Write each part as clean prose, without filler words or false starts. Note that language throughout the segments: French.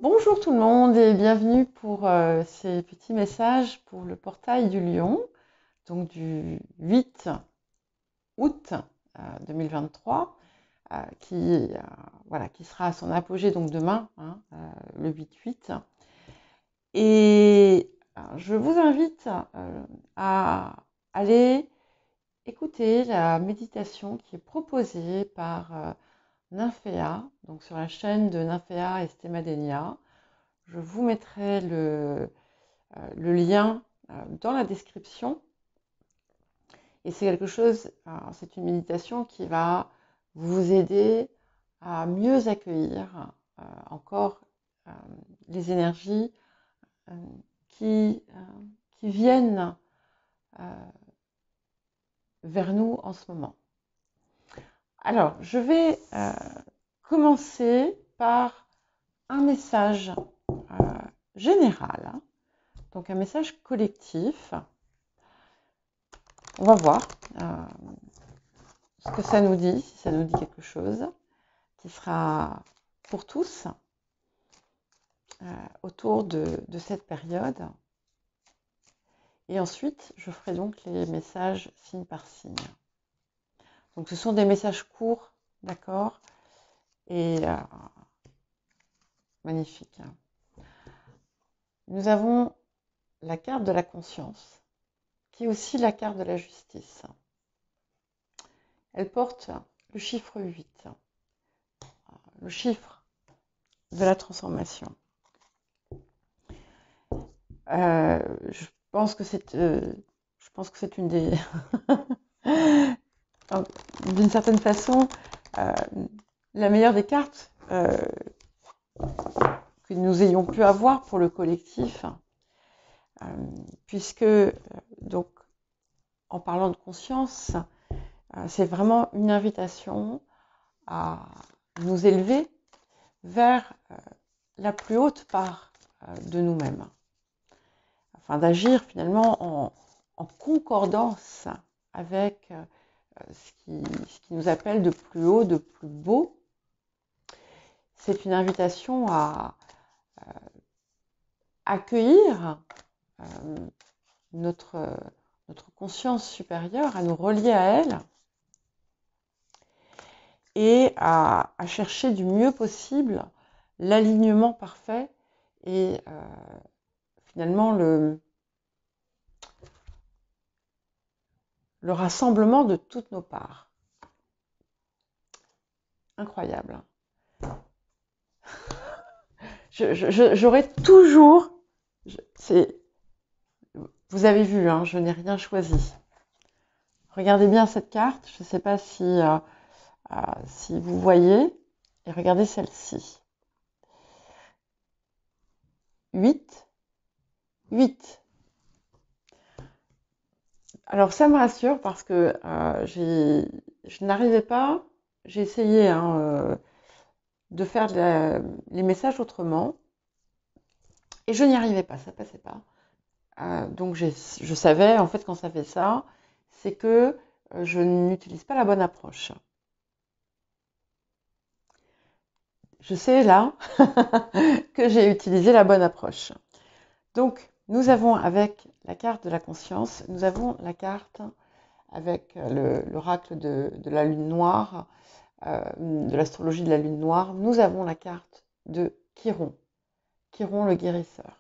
Bonjour tout le monde et bienvenue pour ces petits messages pour le portail du Lion, donc du 8 août 2023, qui sera à son apogée donc demain, le 8-8. Et je vous invite à aller écouter la méditation qui est proposée par Nymphéa, donc sur la chaîne de Nymphéa Estemadenia. Je vous mettrai le lien dans la description. Et c'est c'est une méditation qui va vous aider à mieux accueillir encore euh, les énergies euh, qui viennent vers nous en ce moment. Alors, je vais commencer par un message général, donc un message collectif. On va voir ce que ça nous dit, si ça nous dit quelque chose, qui sera pour tous autour de cette période. Et ensuite, je ferai donc les messages signe par signe. Donc ce sont des messages courts, d'accord, et magnifiques. Nous avons la carte de la conscience, qui est aussi la carte de la justice. Elle porte le chiffre 8, le chiffre de la transformation. Je pense que c'est une des d'une certaine façon la meilleure des cartes que nous ayons pu avoir pour le collectif, puisque donc en parlant de conscience, c'est vraiment une invitation à nous élever vers la plus haute part de nous-mêmes, afin d'agir finalement en concordance avec ce qui nous appelle de plus haut, de plus beau. C'est une invitation à accueillir notre conscience supérieure, à nous relier à elle et à chercher du mieux possible l'alignement parfait et finalement le rassemblement de toutes nos parts. Incroyable. J'aurais toujours... Vous avez vu, je n'ai rien choisi. Regardez bien cette carte, je ne sais pas si vous voyez, et regardez celle-ci. 8. Alors ça me rassure parce que je n'arrivais pas, j'ai essayé de faire les messages autrement, et je n'y arrivais pas, ça passait pas. Donc je savais, en fait, quand ça fait ça, c'est que je n'utilise pas la bonne approche. Je sais là que j'ai utilisé la bonne approche. Donc, nous avons avec la carte de la conscience, nous avons la carte avec l'oracle de la lune noire, de l'astrologie de la lune noire. Nous avons la carte de Chiron, Chiron le guérisseur.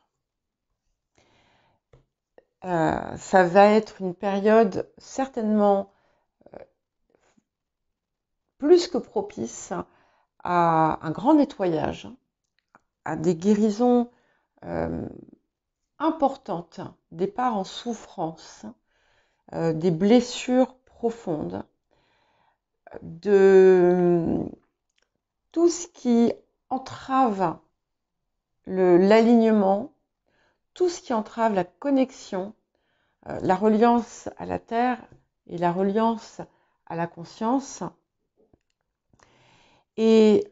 Ça va être une période certainement plus que propice à un grand nettoyage, à des guérisons importantes, des parts en souffrance, des blessures profondes, de tout ce qui entrave l'alignement, tout ce qui entrave la connexion, la reliance à la terre et la reliance à la conscience. Et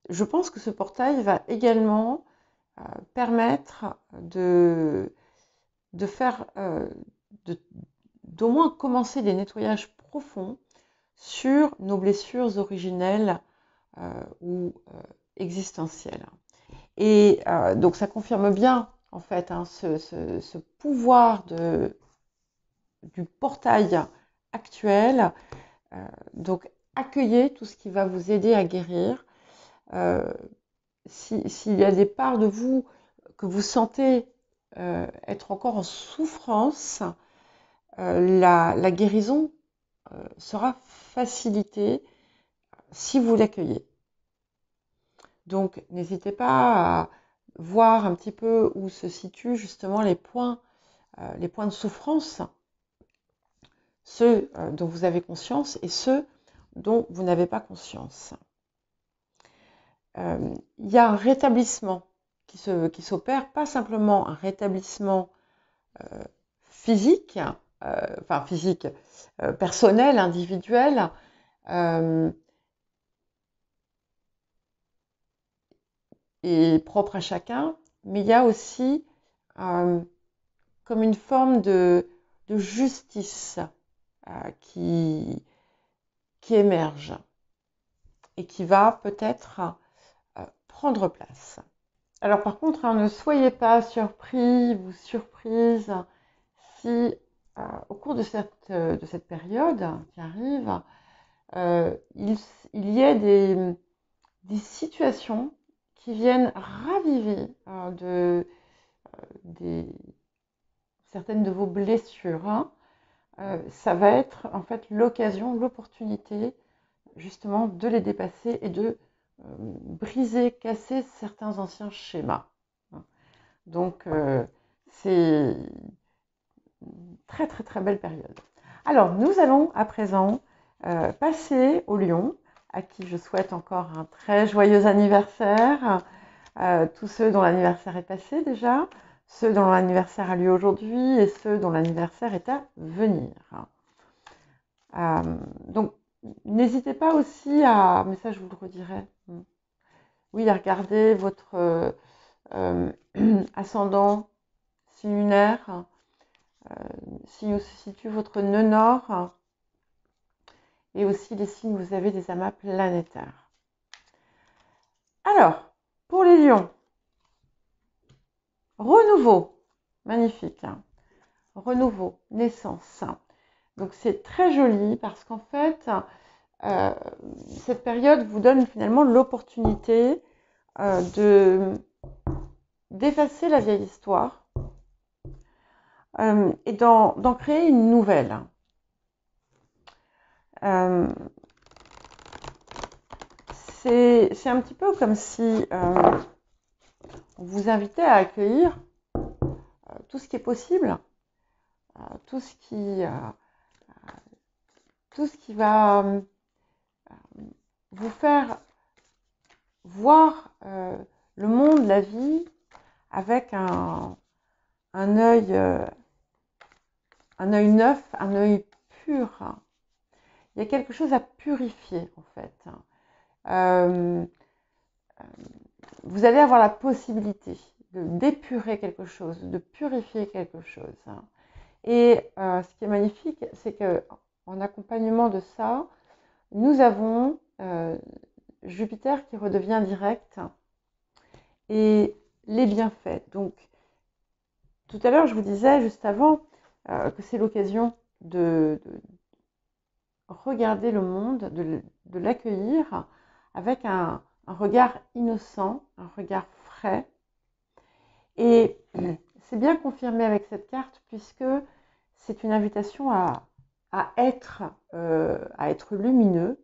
je pense que ce portail va également permettre de faire, d'au moins commencer des nettoyages profonds sur nos blessures originelles ou existentiel. Et donc ça confirme bien en fait ce pouvoir du portail actuel. Donc accueillez tout ce qui va vous aider à guérir. S'il y a des parts de vous que vous sentez être encore en souffrance, la guérison sera facilitée si vous l'accueillez. Donc n'hésitez pas à voir un petit peu où se situent justement les points de souffrance, ceux dont vous avez conscience et ceux dont vous n'avez pas conscience. Il y a un rétablissement qui s'opère, pas simplement un rétablissement physique, personnel, individuel, et propre à chacun, mais il y a aussi comme une forme de justice qui émerge et qui va peut-être prendre place. Alors par contre, ne soyez pas surpris ou surprise si au cours de cette période qui arrive, il y ait des situations qui viennent raviver certaines de vos blessures. Ça va être en fait l'occasion, l'opportunité justement de les dépasser et de briser, casser certains anciens schémas. Donc c'est une très très très belle période. Alors nous allons à présent passer au lion, à qui je souhaite encore un très joyeux anniversaire. Tous ceux dont l'anniversaire est passé déjà, ceux dont l'anniversaire a lieu aujourd'hui et ceux dont l'anniversaire est à venir. Donc n'hésitez pas aussi à, mais ça je vous le redirai, oui, à regarder votre ascendant, signe lunaire, signe où se situe votre nœud nord, et aussi les signes où vous avez des amas planétaires. Alors, pour les lions, renouveau, magnifique, renouveau, naissance. Donc c'est très joli parce qu'en fait, cette période vous donne finalement l'opportunité d'effacer la vieille histoire et d'en créer une nouvelle. C'est un petit peu comme si on vous invitait à accueillir tout ce qui est possible, tout ce qui va vous faire voir le monde, la vie, avec un œil neuf, un œil pur. Il y a quelque chose à purifier en fait. Vous allez avoir la possibilité de d'épurer quelque chose, de purifier quelque chose. Et ce qui est magnifique, c'est que en accompagnement de ça, nous avons Jupiter qui redevient direct et les bienfaits. Donc, tout à l'heure, je vous disais juste avant que c'est l'occasion de regarder le monde, de l'accueillir avec un regard innocent, un regard frais. Et c'est bien confirmé avec cette carte puisque c'est une invitation à être lumineux,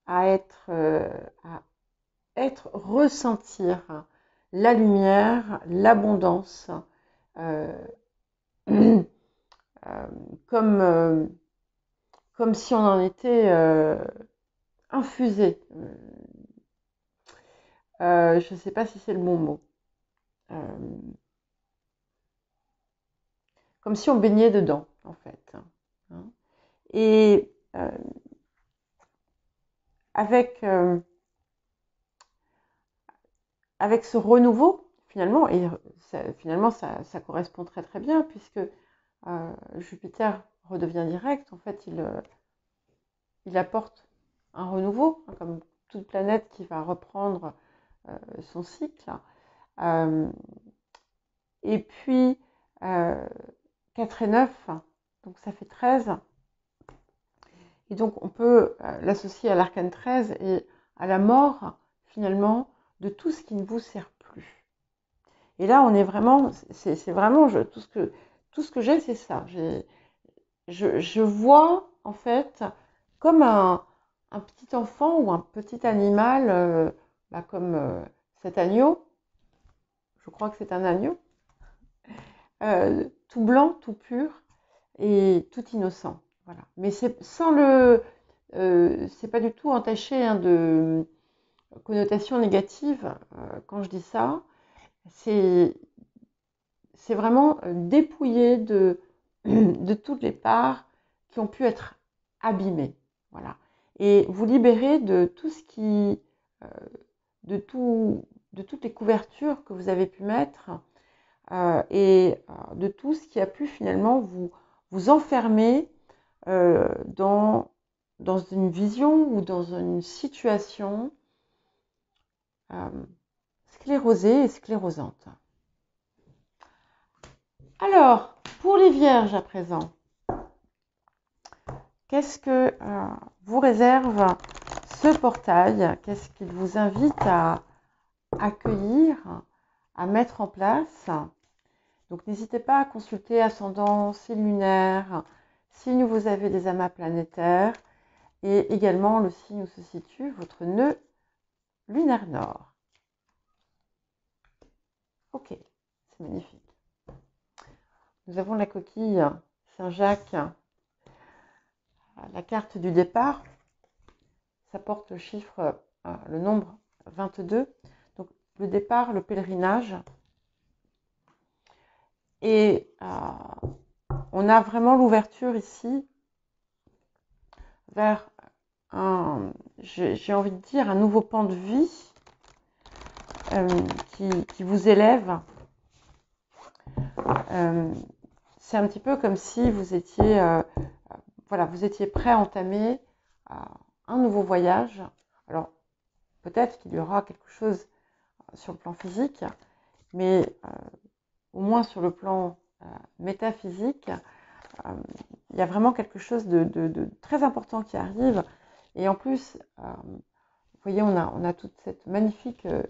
à ressentir la lumière, l'abondance, comme si on en était infusé. Je ne sais pas si c'est le bon mot. Comme si on baignait dedans, en fait. Et avec ce renouveau, finalement, et ça correspond très très bien, puisque Jupiter redevient direct, en fait, il apporte un renouveau, comme toute planète qui va reprendre son cycle. Et puis 4 et 9, donc ça fait 13. Et donc on peut l'associer à l'arcane 13 et à la mort finalement de tout ce qui ne vous sert plus. Et là on est vraiment, c'est vraiment tout ce que j'ai, c'est ça. Je vois en fait comme un petit enfant ou un petit animal, comme cet agneau, je crois que c'est un agneau, tout blanc, tout pur et tout innocent. Voilà. Mais c'est sans c'est pas du tout entaché de connotation négative quand je dis ça. C'est vraiment dépouillé de toutes les parts qui ont pu être abîmées. Voilà. Et vous libérer de tout ce qui, de toutes les couvertures que vous avez pu mettre et de tout ce qui a pu finalement vous enfermer dans une vision ou dans une situation sclérosée et sclérosante. Alors, pour les vierges à présent, qu'est-ce que vous réserve ce portail? Qu'est-ce qu'il vous invite à accueillir, à mettre en place? Donc n'hésitez pas à consulter ascendant, signe lunaire, signe où vous avez des amas planétaires et également le signe où se situe votre nœud lunaire nord. Ok, c'est magnifique. Nous avons la coquille Saint-Jacques, la carte du départ. Ça porte le chiffre, le nombre 22. Donc le départ, le pèlerinage. Et on a vraiment l'ouverture ici vers j'ai envie de dire, un nouveau pan de vie qui vous élève. C'est un petit peu comme si vous étiez, vous étiez prêt à entamer un nouveau voyage. Alors, peut-être qu'il y aura quelque chose sur le plan physique, mais au moins sur le plan métaphysique, il y a vraiment quelque chose de très important qui arrive. Et en plus, vous voyez, on a toute cette magnifique, je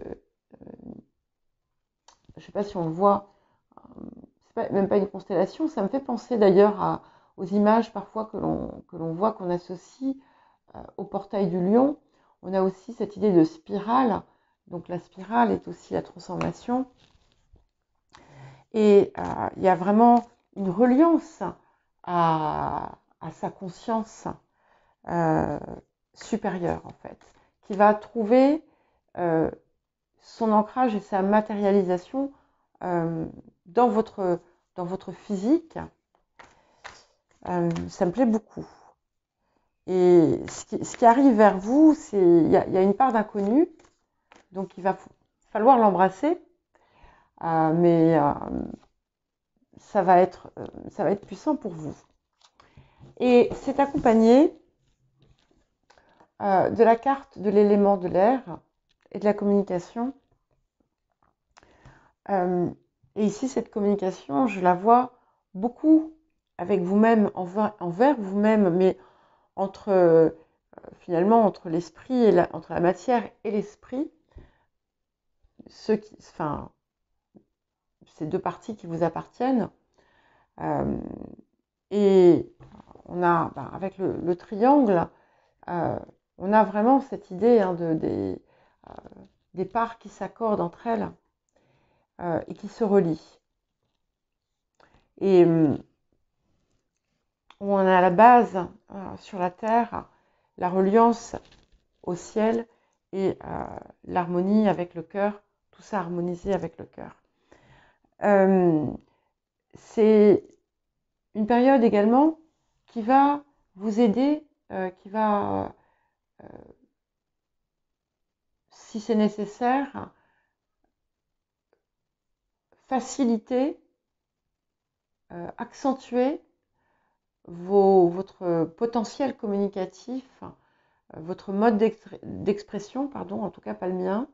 ne sais pas si on le voit, c'est même pas une constellation, ça me fait penser d'ailleurs aux images parfois que l'on voit, qu'on associe au portail du lion. On a aussi cette idée de spirale, donc la spirale est aussi la transformation. Et il y a vraiment une reliance à sa conscience supérieure, en fait, qui va trouver son ancrage et sa matérialisation dans votre physique. Ça me plaît beaucoup. Et ce qui arrive vers vous, il y a une part d'inconnu, donc il va falloir l'embrasser, mais ça va être puissant pour vous. Et c'est accompagné de la carte de l'élément de l'air et de la communication. Et ici, cette communication, je la vois beaucoup avec vous-même, envers vous-même, mais finalement entre l'esprit et entre la matière et l'esprit, ces deux parties qui vous appartiennent. Et on a, avec le triangle, on a vraiment cette idée des parts qui s'accordent entre elles et qui se relient. Et on a à la base, sur la Terre, la reliance au ciel et l'harmonie avec le cœur, tout ça harmonisé avec le cœur. C'est une période également qui va vous aider, qui va, si c'est nécessaire, faciliter, accentuer votre potentiel communicatif votre mode d'expression, pardon, en tout cas pas le mien,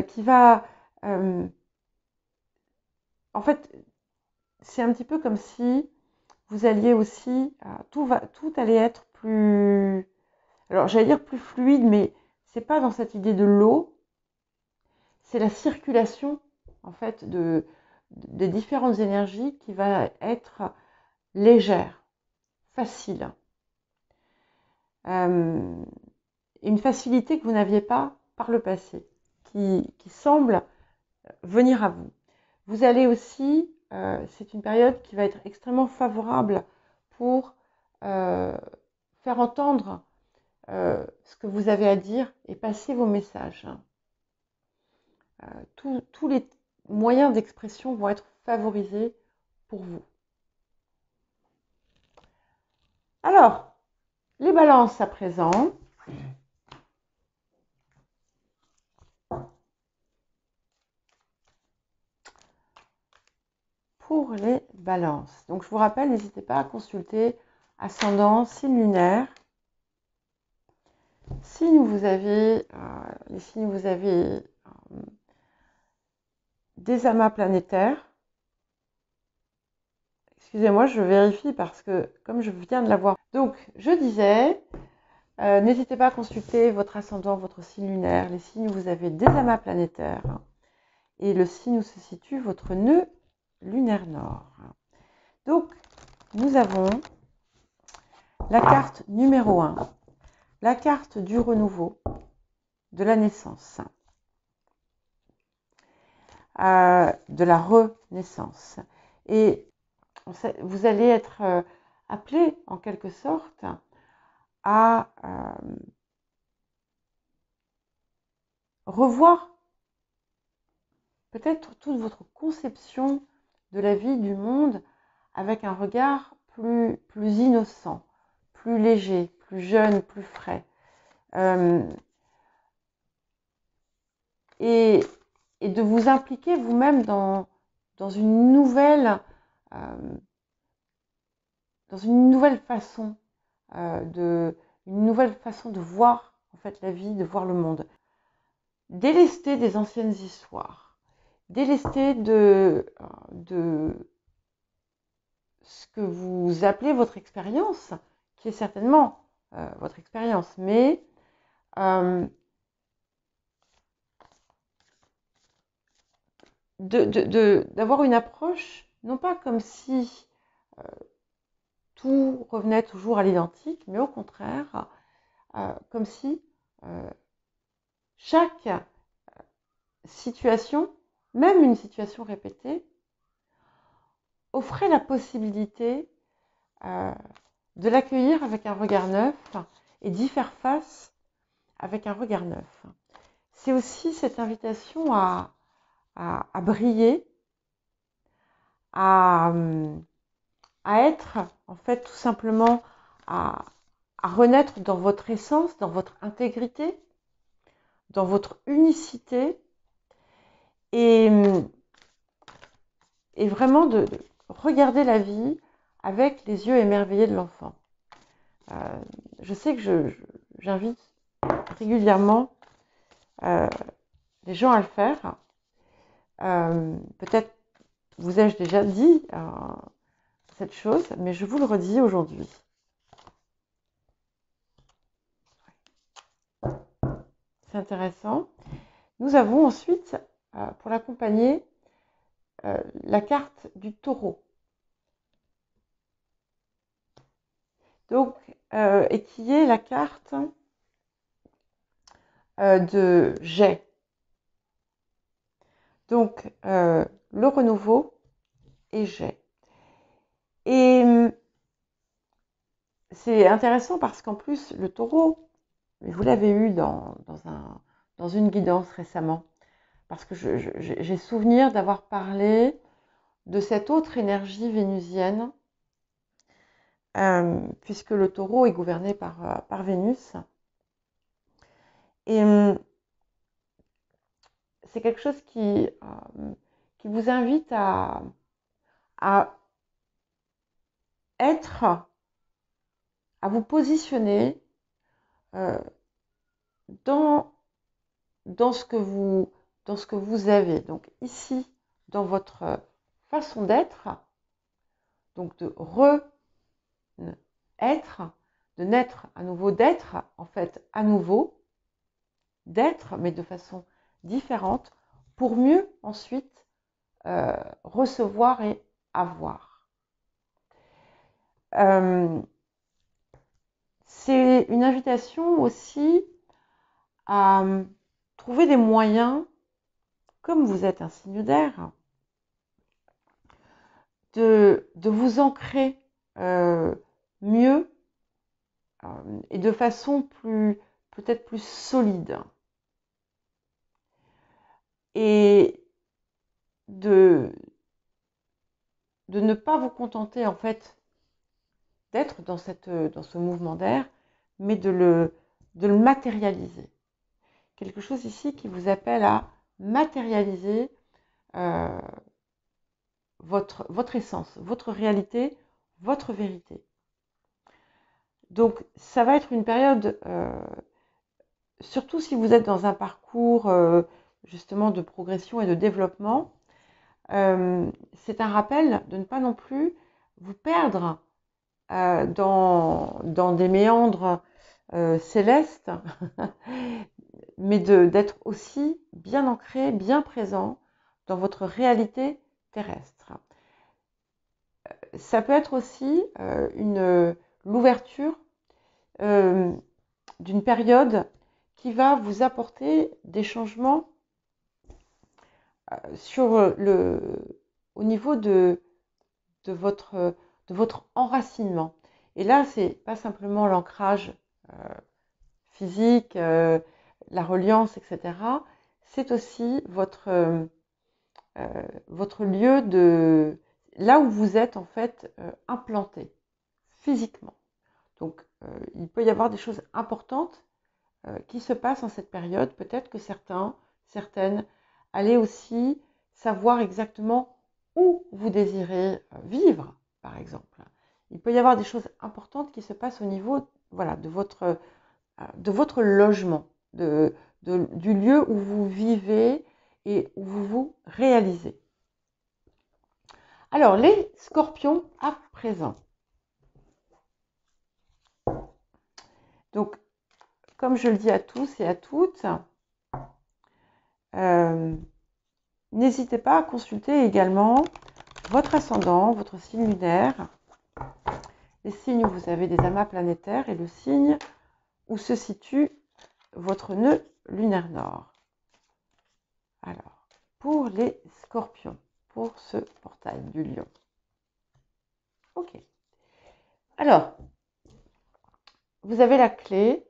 qui va... en fait, c'est un petit peu comme si vous alliez aussi... tout allait être plus... Alors, j'allais dire plus fluide, mais c'est pas dans cette idée de l'eau, c'est la circulation, en fait, des différentes énergies qui va être légère, facile. Une facilité que vous n'aviez pas par le passé, qui semble venir à vous. Vous allez aussi, c'est une période qui va être extrêmement favorable pour faire entendre ce que vous avez à dire et passer vos messages. Tous les moyens d'expression vont être favorisés pour vous. Alors, les balances à présent. Pour les balances. Donc, je vous rappelle, n'hésitez pas à consulter ascendant, signe lunaire. Si vous avez, les signes, vous avez des amas planétaires. Excusez-moi, je vérifie parce que comme je viens de l'avoir. Donc, je disais, n'hésitez pas à consulter votre ascendant, votre signe lunaire, les signes où vous avez des amas planétaires et le signe où se situe votre nœud lunaire nord. Donc, nous avons la carte numéro 1, la carte du renouveau, de la naissance, de la renaissance. Et vous allez être appelé en quelque sorte à revoir peut-être toute votre conception de la vie, du monde, avec un regard plus innocent, plus léger, plus jeune, plus frais. Et de vous impliquer vous-même dans une nouvelle façon une nouvelle façon de voir en fait la vie, de voir le monde. Délester des anciennes histoires, délester de ce que vous appelez votre expérience, qui est certainement votre expérience, mais d'avoir une approche, non pas comme si tout revenait toujours à l'identique, mais au contraire, comme si chaque situation, même une situation répétée, offrait la possibilité de l'accueillir avec un regard neuf et d'y faire face avec un regard neuf. C'est aussi cette invitation à briller, à être, en fait, tout simplement, à renaître dans votre essence, dans votre intégrité, dans votre unicité, et vraiment de regarder la vie avec les yeux émerveillés de l'enfant. Je sais que j'invite régulièrement les gens à le faire. Peut-être vous ai-je déjà dit cette chose, mais je vous le redis aujourd'hui. C'est intéressant. Nous avons ensuite, pour l'accompagner, la carte du taureau. Donc, et qui est la carte de jet. Donc, le renouveau et jet. Et c'est intéressant parce qu'en plus, le taureau, vous l'avez eu dans une guidance récemment, parce que j'ai souvenir d'avoir parlé de cette autre énergie vénusienne, puisque le taureau est gouverné par Vénus. Et c'est quelque chose qui vous invite à être à vous positionner dans ce que vous avez. Donc ici, dans votre façon d'être, donc de re-être, de naître à nouveau, d'être en fait à nouveau, d'être mais de façon différente, pour mieux ensuite recevoir et avoir. C'est une invitation aussi à trouver des moyens, comme vous êtes un signe d'air, de vous ancrer mieux et de façon peut-être plus solide. Et de ne pas vous contenter en fait d'être dans ce mouvement d'air, mais de le matérialiser. Quelque chose ici qui vous appelle à matérialiser votre essence, votre réalité, votre vérité. Donc ça va être une période, surtout si vous êtes dans un parcours justement de progression et de développement, c'est un rappel de ne pas non plus vous perdre dans des méandres célestes, mais d'être aussi bien ancré, bien présent dans votre réalité terrestre. Ça peut être aussi l'ouverture d'une période qui va vous apporter des changements au niveau de votre enracinement. Et là, c'est pas simplement l'ancrage physique, la reliance, etc. C'est aussi votre lieu de là où vous êtes en fait implanté physiquement. Donc, il peut y avoir des choses importantes qui se passent en cette période. Peut-être que certaines, allaient aussi savoir exactement où vous désirez vivre, par exemple. Il peut y avoir des choses importantes qui se passent au niveau, voilà, de votre logement, du lieu où vous vivez et où vous vous réalisez. Alors, les scorpions à présent. Donc, comme je le dis à tous et à toutes, n'hésitez pas à consulter également votre ascendant, votre signe lunaire, les signes où vous avez des amas planétaires et le signe où se situe votre nœud lunaire nord. Alors, pour les scorpions, pour ce portail du lion. Ok. Alors, vous avez la clé,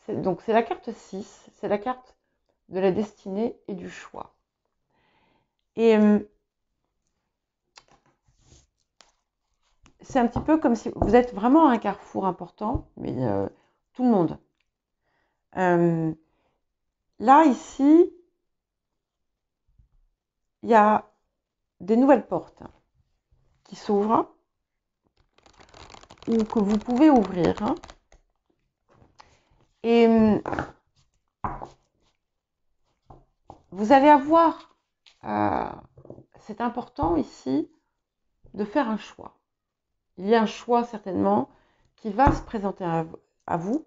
donc c'est la carte 6, c'est la carte de la destinée et du choix. Et c'est un petit peu comme si vous êtes vraiment à un carrefour important, mais tout le monde. Là, ici, il y a des nouvelles portes qui s'ouvrent ou que vous pouvez ouvrir. Et vous allez avoir, c'est important ici, de faire un choix. Il y a un choix certainement qui va se présenter à vous,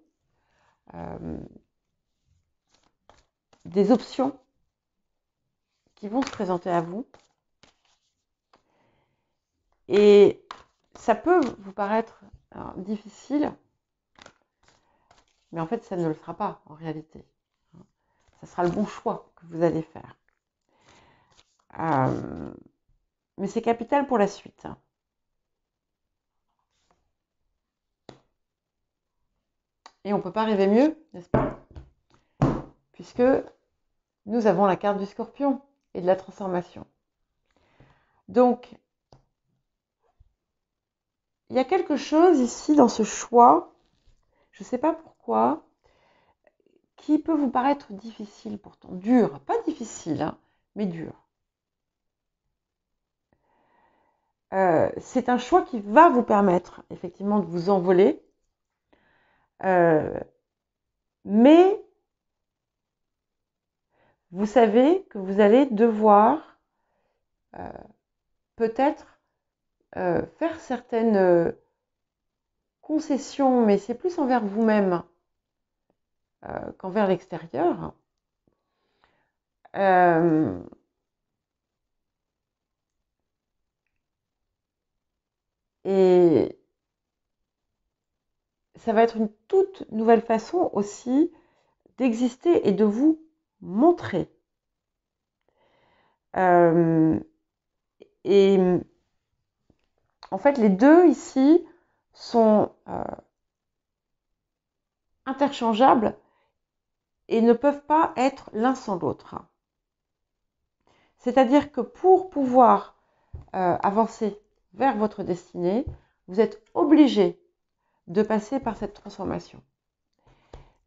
des options qui vont se présenter à vous. Et ça peut vous paraître difficile, mais en fait, ça ne le sera pas en réalité. Ça sera le bon choix que vous allez faire. Mais c'est capital pour la suite. Et on ne peut pas rêver mieux, n'est-ce pas? Puisque nous avons la carte du scorpion et de la transformation. Donc, il y a quelque chose ici dans ce choix, je ne sais pas pourquoi, qui peut vous paraître difficile pourtant, dur, pas difficile, hein, mais dur. C'est un choix qui va vous permettre effectivement de vous envoler, Mais vous savez que vous allez devoir peut-être faire certaines concessions, mais c'est plus envers vous-même qu'envers l'extérieur. Et ça va être une toute nouvelle façon aussi d'exister et de vous montrer. Et en fait, les deux ici sont interchangeables et ne peuvent pas être l'un sans l'autre. C'est-à-dire que pour pouvoir avancer vers votre destinée, vous êtes obligé de passer par cette transformation.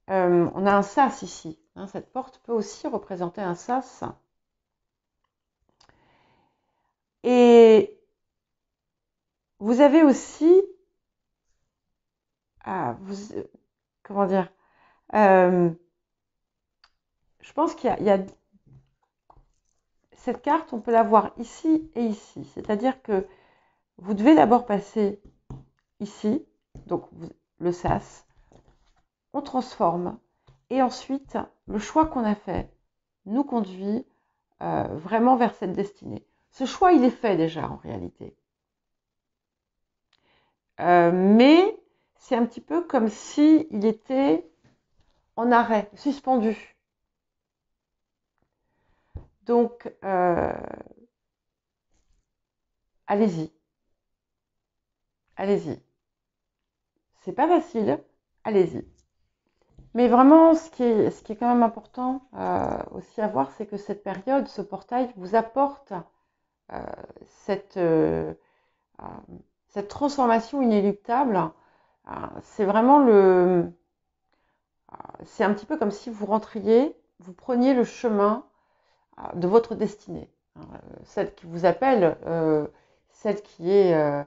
On a un sas ici. Hein, cette porte peut aussi représenter un sas. Et vous avez aussi, comment dire, je pense qu'il y a cette carte, on peut la voir ici et ici. C'est-à-dire que vous devez d'abord passer ici, donc le sas, on transforme, et ensuite, le choix qu'on a fait nous conduit vraiment vers cette destinée. Ce choix, il est fait déjà en réalité. Mais c'est un petit peu comme s'il était en arrêt, suspendu. Donc, allez-y. Allez-y. C'est pas facile, allez-y. Mais vraiment, ce qui est quand même important aussi à voir, c'est que cette période, ce portail vous apporte cette transformation inéluctable. C'est vraiment c'est un petit peu comme si vous rentriez, vous preniez le chemin de votre destinée. Celle qui vous appelle, celle qui est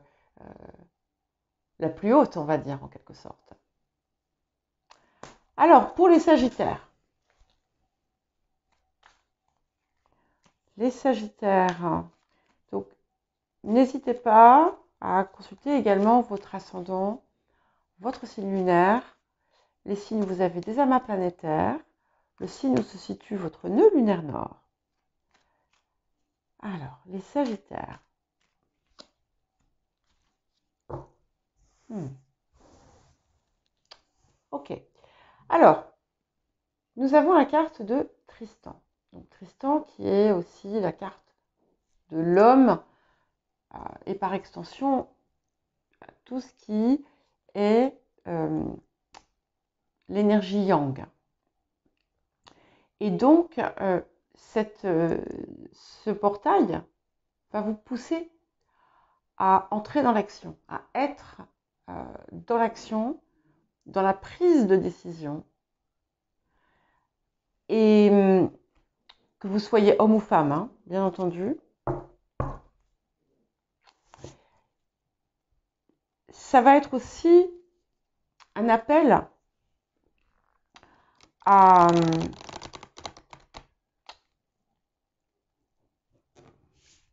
la plus haute, on va dire, en quelque sorte. Alors, pour les Sagittaires. Les Sagittaires, donc n'hésitez pas à consulter également votre ascendant, votre signe lunaire, les signes où vous avez des amas planétaires, le signe où se situe votre nœud lunaire nord. Alors, les Sagittaires. Ok. Alors, nous avons la carte de Tristan. Donc, Tristan qui est aussi la carte de l'homme et par extension tout ce qui est l'énergie yang. Et donc, ce portail va vous pousser à entrer dans l'action, à être dans l'action, dans la prise de décision. Et que vous soyez homme ou femme, hein, bien entendu. Ça va être aussi un appel à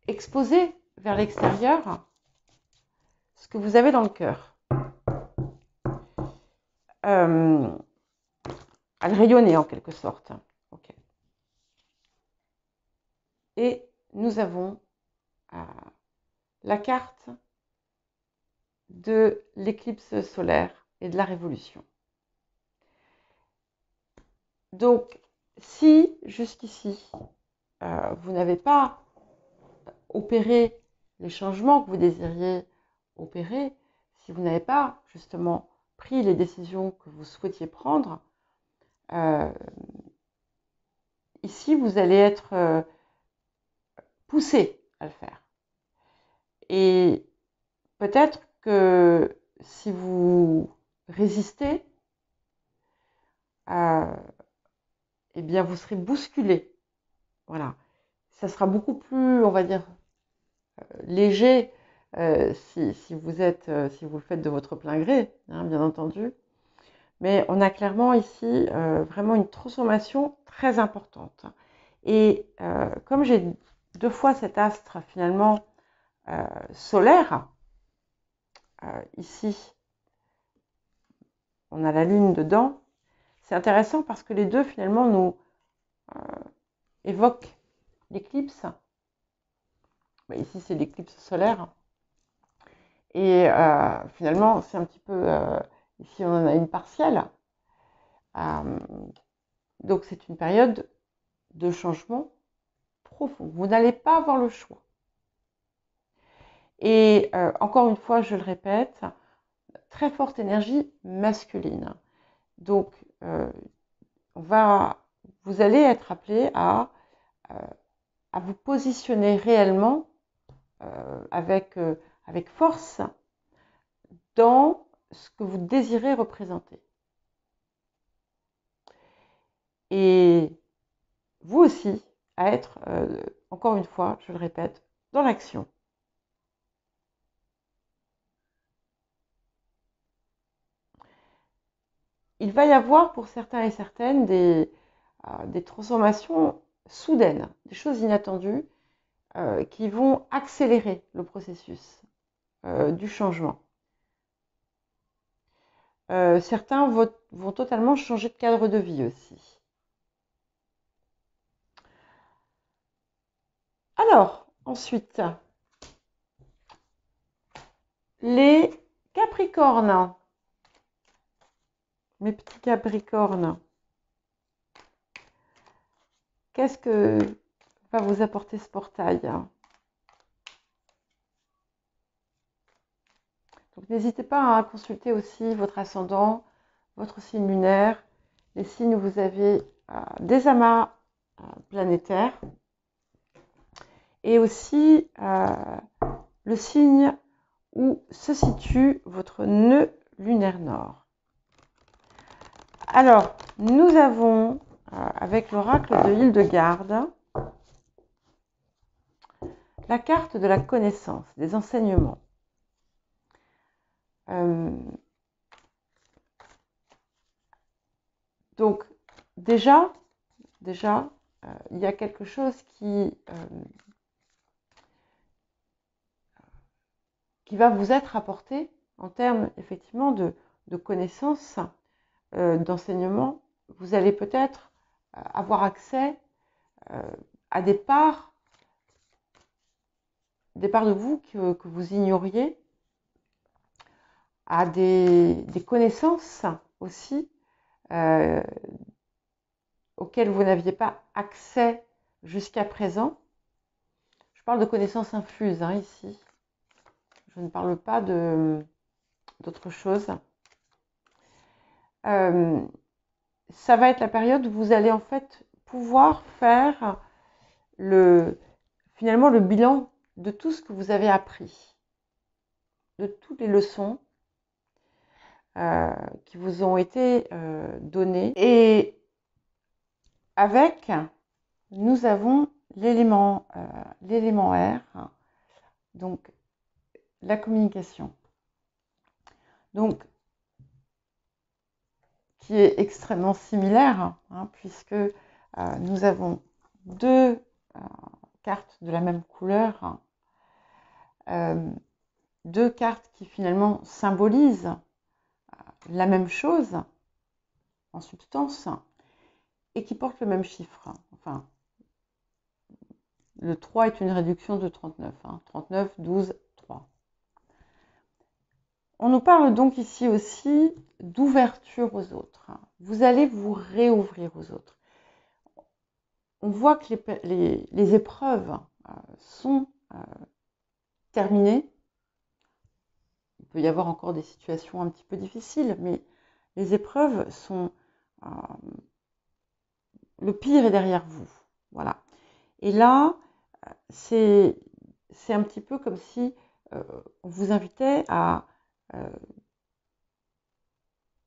exposer vers l'extérieur ce que vous avez dans le cœur. À le rayonner en quelque sorte. Okay. Et nous avons la carte de l'éclipse solaire et de la révolution. Donc, si jusqu'ici, vous n'avez pas opéré les changements que vous désiriez opérer, si vous n'avez pas justement pris les décisions que vous souhaitiez prendre, ici, vous allez être poussé à le faire. Et peut-être que si vous résistez, eh bien, vous serez bousculé. Voilà. Ça sera beaucoup plus, on va dire, léger si vous le faites de votre plein gré, hein, bien entendu. mais on a clairement ici vraiment une transformation très importante. Et comme j'ai 2 fois cet astre finalement solaire, ici on a la lune dedans, c'est intéressant parce que les deux finalement nous évoquent l'éclipse. Ici c'est l'éclipse solaire. Et finalement c'est un petit peu, ici on en a une partielle. Donc c'est une période de changement profond. Vous n'allez pas avoir le choix. Et encore une fois, je le répète, très forte énergie masculine. Donc, vous allez être appelé à vous positionner réellement avec force dans ce que vous désirez représenter. Et vous aussi, à être, encore une fois, je le répète, dans l'action. Il va y avoir pour certains et certaines des transformations soudaines, des choses inattendues qui vont accélérer le processus du changement. Certains vont totalement changer de cadre de vie aussi. Alors, ensuite, les Capricornes. Mes petits Capricornes. Qu'est-ce que va vous apporter ce portail? Donc n'hésitez pas à consulter aussi votre ascendant, votre signe lunaire, les signes où vous avez des amas planétaires et aussi le signe où se situe votre nœud lunaire nord. Alors, nous avons, avec l'oracle de Hildegarde, la carte de la connaissance, des enseignements. Donc, déjà, il y a quelque chose qui va vous être apporté en termes effectivement de connaissances, d'enseignement. Vous allez peut-être avoir accès à des parts de vous que vous ignoriez, à des connaissances aussi auxquelles vous n'aviez pas accès jusqu'à présent. Je parle de connaissances infuses ici. Je ne parle pas d'autre chose. Ça va être la période où vous allez en fait pouvoir faire finalement le bilan de tout ce que vous avez appris, de toutes les leçons qui vous ont été données. Et avec, nous avons l'élément R, donc la communication. Donc, qui est extrêmement similaire, puisque nous avons deux cartes de la même couleur, deux cartes qui finalement symbolisent la même chose en substance et qui portent le même chiffre. Enfin, le 3 est une réduction de 39. 39, 12, 3. On nous parle donc ici aussi d'ouverture aux autres. Vous allez vous réouvrir aux autres. On voit que les épreuves sont terminées. Il peut y avoir encore des situations un petit peu difficiles, mais les épreuves sont... le pire est derrière vous. Voilà. Et là, c'est un petit peu comme si on vous invitait à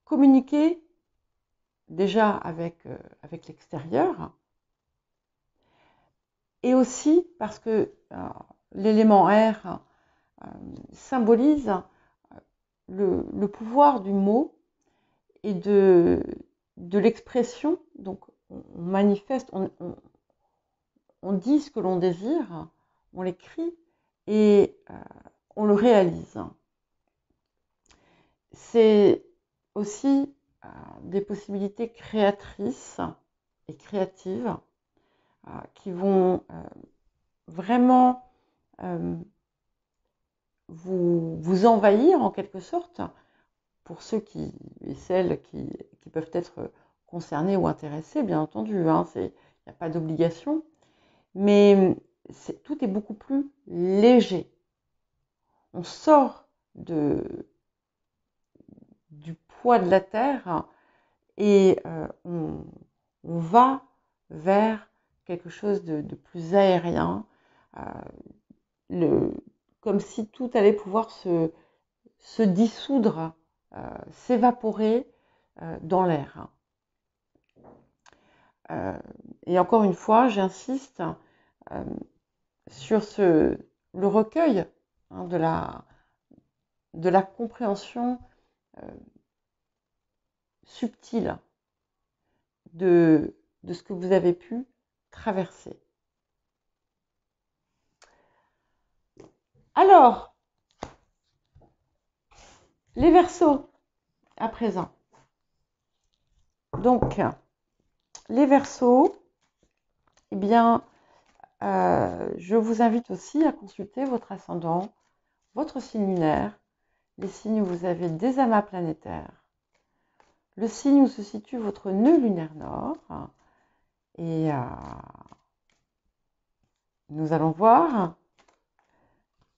communiquer déjà avec l'extérieur, et aussi parce que l'élément R symbolise le pouvoir du mot et de l'expression. Donc on manifeste, on dit ce que l'on désire, on l'écrit et on le réalise. C'est aussi des possibilités créatrices et créatives qui vont vraiment vous envahir en quelque sorte, pour ceux et celles qui peuvent être concernés ou intéressés, bien entendu. Il n'y a pas d'obligation, mais tout est beaucoup plus léger. On sort du poids de la terre et on va vers quelque chose de plus aérien, comme si tout allait pouvoir se dissoudre, s'évaporer dans l'air. Et encore une fois, j'insiste sur le recueil de la compréhension subtile de ce que vous avez pu traverser. Alors, les Verseaux, à présent. Donc, les Verseaux, eh bien, je vous invite aussi à consulter votre ascendant, votre signe lunaire, les signes où vous avez des amas planétaires, le signe où se situe votre nœud lunaire nord, et nous allons voir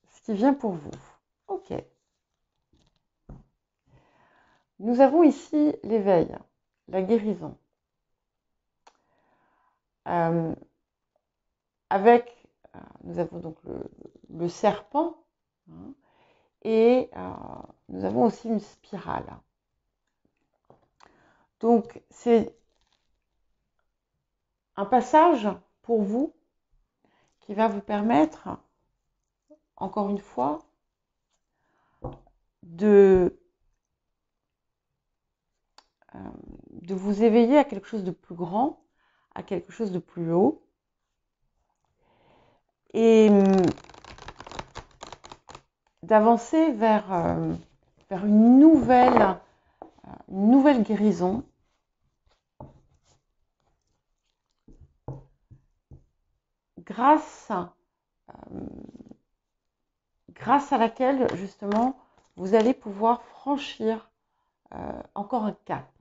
ce qui vient pour vous. Ok. Nous avons ici l'éveil, la guérison. Nous avons donc le serpent, et nous avons aussi une spirale. Donc c'est un passage pour vous qui va vous permettre, encore une fois, de vous éveiller à quelque chose de plus grand, à quelque chose de plus haut, et d'avancer vers une nouvelle guérison, grâce à laquelle, justement, vous allez pouvoir franchir encore un cap.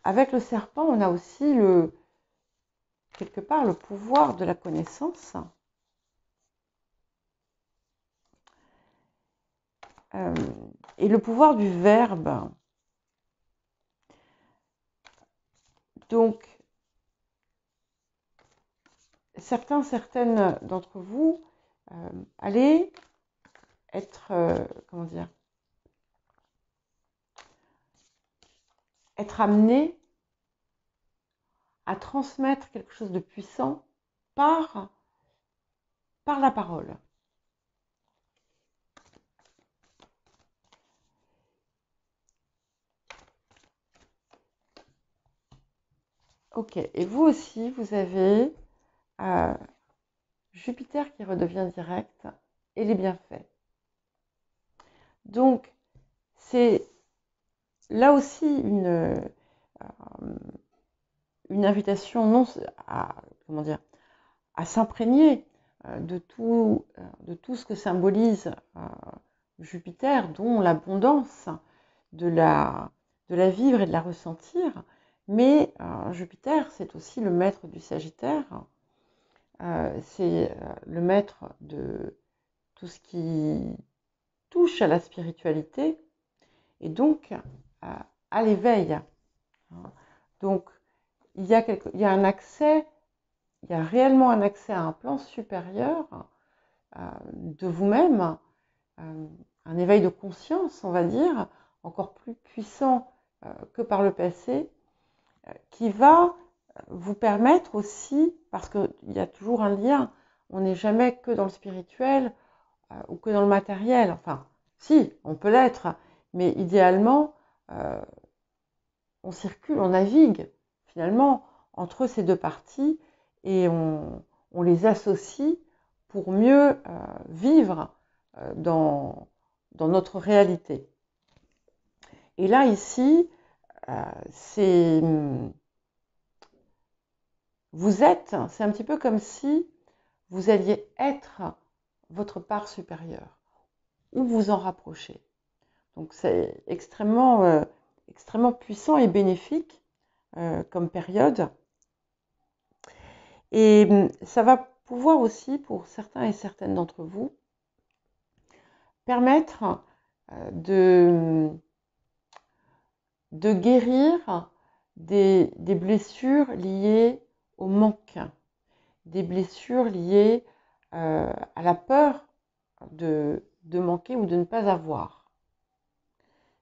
Avec le serpent, on a aussi quelque part le pouvoir de la connaissance. Et le pouvoir du verbe. Donc, certaines d'entre vous allez être, être amenés à transmettre quelque chose de puissant par la parole. Ok, et vous aussi, vous avez Jupiter qui redevient direct et les bienfaits. Donc, c'est là aussi une invitation à s'imprégner de tout ce que symbolise Jupiter, dont l'abondance, de la vivre et de la ressentir. Mais Jupiter, c'est aussi le maître du Sagittaire, c'est le maître de tout ce qui touche à la spiritualité et donc à l'éveil. Donc il y a un accès, il y a réellement un accès à un plan supérieur de vous-même, un éveil de conscience, on va dire, encore plus puissant que par le passé, qui va vous permettre aussi, parce qu'il y a toujours un lien, on n'est jamais que dans le spirituel, ou que dans le matériel. Enfin, si, on peut l'être, mais idéalement, on circule, on navigue finalement entre ces deux parties et on les associe pour mieux vivre dans notre réalité. Et là, ici, c'est un petit peu comme si vous alliez être votre part supérieure ou vous en rapprocher. Donc c'est extrêmement puissant et bénéfique comme période. Et ça va pouvoir aussi, pour certains et certaines d'entre vous, permettre de guérir des blessures liées au manque, des blessures liées à la peur de manquer ou de ne pas avoir.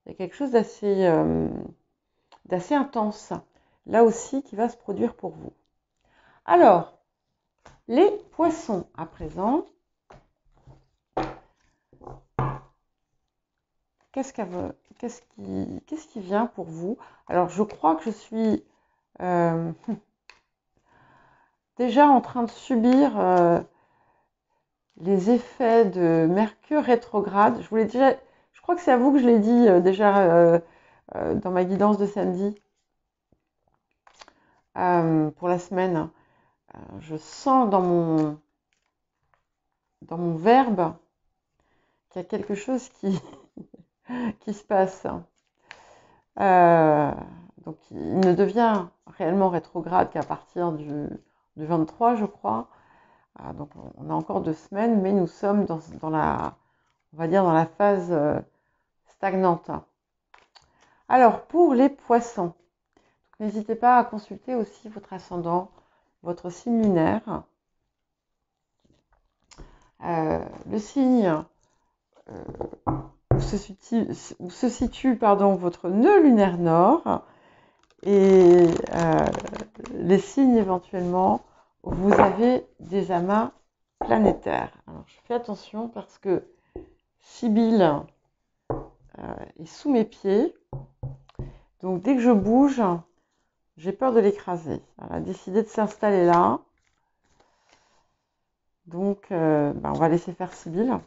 Il y a quelque chose d'assez intense, là aussi, qui va se produire pour vous. Alors, les poissons à présent, qu'est-ce qui vient pour vous? Alors, je crois que je suis déjà en train de subir les effets de Mercure rétrograde. Je crois que c'est à vous que je l'ai dit déjà dans ma guidance de samedi pour la semaine. Je sens dans mon verbe qu'il y a quelque chose qui se passe. Donc il ne devient réellement rétrograde qu'à partir du 23, je crois. Donc on a encore 2 semaines, mais nous sommes dans la, on va dire, dans la phase stagnante. Alors pour les poissons, n'hésitez pas à consulter aussi votre ascendant, votre signe lunaire. Le signe où se situe votre nœud lunaire nord et les signes éventuellement où vous avez des amas planétaires. Alors je fais attention parce que Sibylle est sous mes pieds, donc dès que je bouge, j'ai peur de l'écraser. Elle a décidé de s'installer là, donc on va laisser faire Sibylle.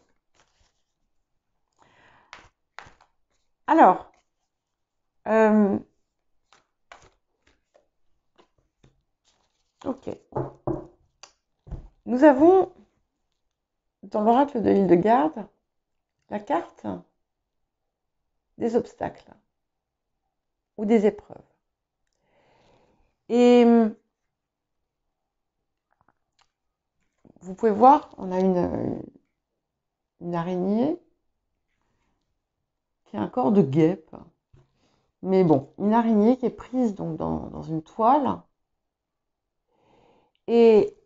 Alors, ok. Nous avons, dans l'oracle de Hildegarde, la carte des obstacles ou des épreuves. Et vous pouvez voir, on a une araignée qui a un corps de guêpe. Mais bon, une araignée qui est prise donc dans une toile. Et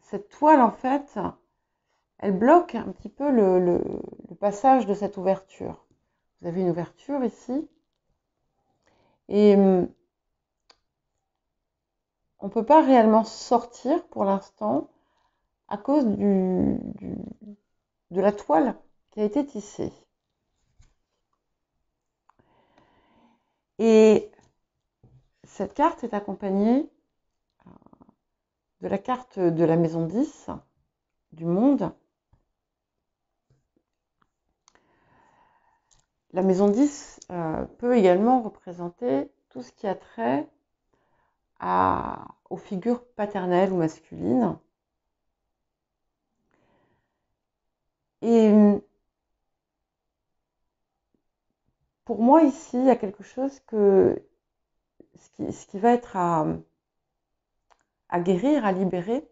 cette toile, en fait, elle bloque un petit peu le passage de cette ouverture. Vous avez une ouverture ici. Et on ne peut pas réellement sortir pour l'instant à cause de la toile qui a été tissée. Et cette carte est accompagnée de la carte de la maison 10 du monde. La maison 10 peut également représenter tout ce qui a trait aux figures paternelles ou masculines. Et pour moi ici, il y a quelque chose ce qui va être à guérir, à libérer.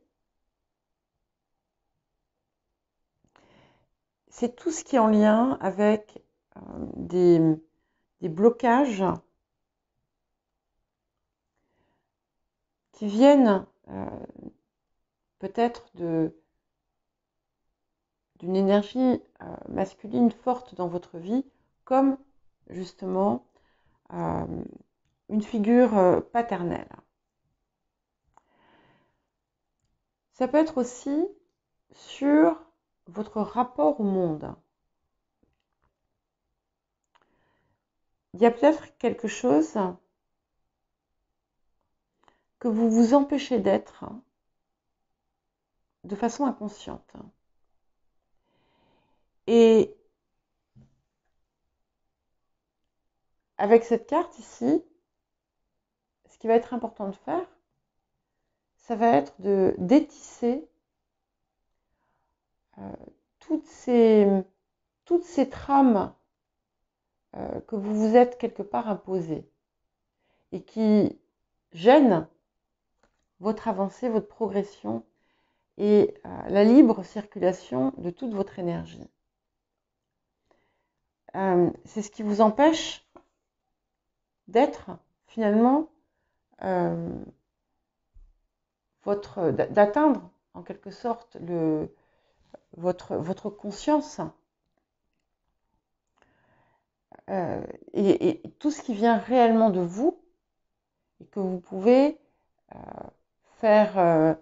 C'est tout ce qui est en lien avec des blocages qui viennent peut-être d'une énergie masculine forte dans votre vie, comme justement une figure paternelle. Ça peut être aussi sur votre rapport au monde. Il y a peut-être quelque chose que vous vous empêchez d'être de façon inconsciente. Et avec cette carte ici, ce qui va être important de faire, ça va être de détisser toutes ces trames que vous vous êtes quelque part imposées et qui gênent votre avancée, votre progression et la libre circulation de toute votre énergie. C'est ce qui vous empêche d'être finalement d'atteindre en quelque sorte votre conscience et tout ce qui vient réellement de vous et que vous pouvez faire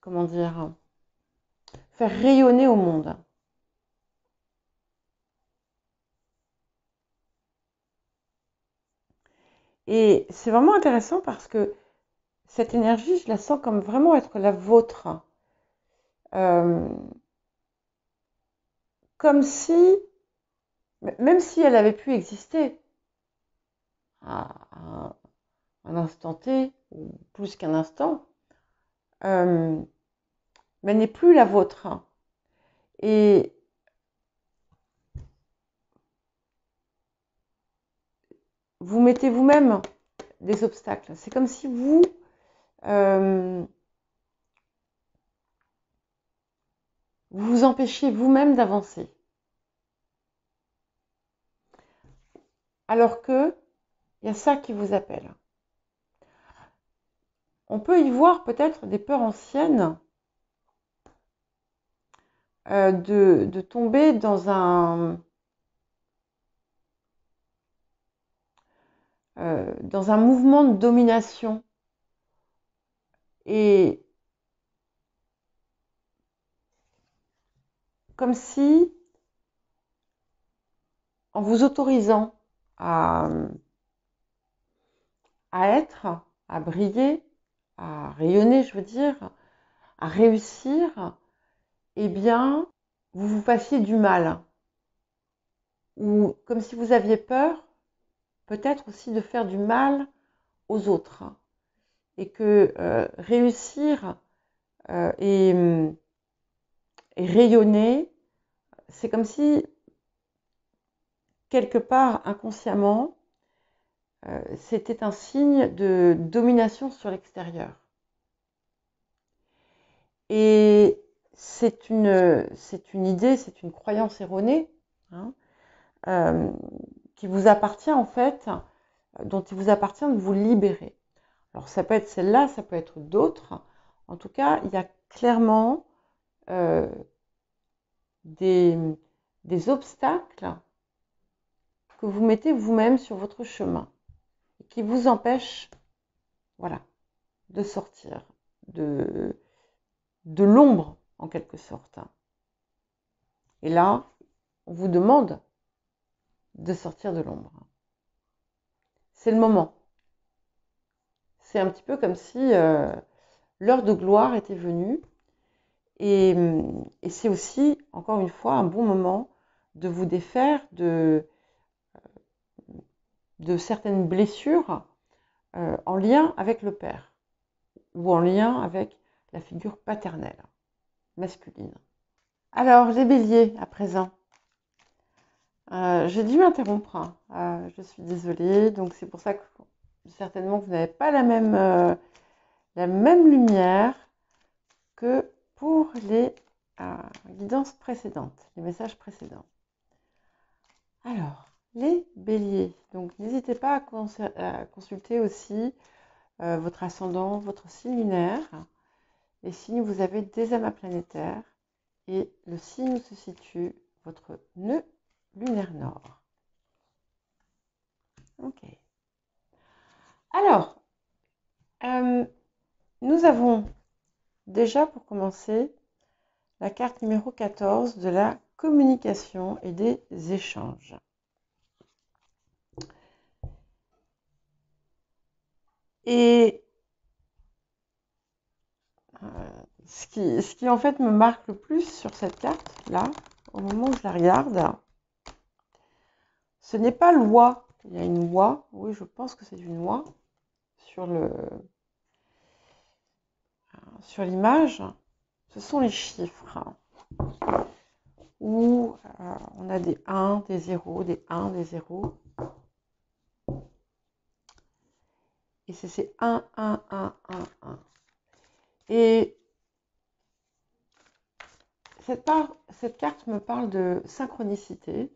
comment dire, faire rayonner au monde. Et c'est vraiment intéressant parce que cette énergie, je la sens comme vraiment être la vôtre. Comme si, même si elle avait pu exister à un instant T, ou plus qu'un instant, mais elle n'est plus la vôtre. Et vous mettez vous-même des obstacles. C'est comme si vous vous empêchiez vous-même d'avancer. Alors que il y a ça qui vous appelle. On peut y voir peut-être des peurs anciennes de tomber dans un mouvement de domination. Et comme si, en vous autorisant à être, à briller, à rayonner, je veux dire, à réussir, eh bien, vous vous fassiez du mal. Ou comme si vous aviez peur, peut-être aussi de faire du mal aux autres. Et que réussir et rayonner, c'est comme si, quelque part, inconsciemment, c'était un signe de domination sur l'extérieur. Et c'est une idée, c'est une croyance erronée, hein, qui vous appartient en fait, dont il vous appartient de vous libérer. Alors ça peut être celle-là, ça peut être d'autres. En tout cas, il y a clairement des obstacles que vous mettez vous-même sur votre chemin et qui vous empêchent, voilà, de sortir de l'ombre en quelque sorte. Et là, on vous demande de sortir de l'ombre. C'est le moment. C'est un petit peu comme si l'heure de gloire était venue. Et c'est aussi, encore une fois, un bon moment de vous défaire de certaines blessures en lien avec le père ou en lien avec la figure paternelle, masculine. Alors, les béliers, à présent. J'ai dû m'interrompre, je suis désolée, donc c'est pour ça que certainement vous n'avez pas la même lumière que pour les guidances précédentes, les messages précédents. Alors, les béliers, donc n'hésitez pas à consulter aussi votre ascendant, votre signe lunaire, les signes où vous avez des amas planétaires et le signe où se situe votre nœud lunaire nord. Ok. Alors, nous avons déjà pour commencer, la carte numéro 14 de la communication et des échanges. Et ce qui en fait me marque le plus sur cette carte-là, au moment où je la regarde, ce n'est pas l'oie. Il y a une oie, oui, je pense que c'est une oie sur l'image. Ce sont les chiffres où on a des 1, des 0, des 1, des 0. Et c'est ces 1, 1, 1, 1, 1. Et cette carte me parle de synchronicité,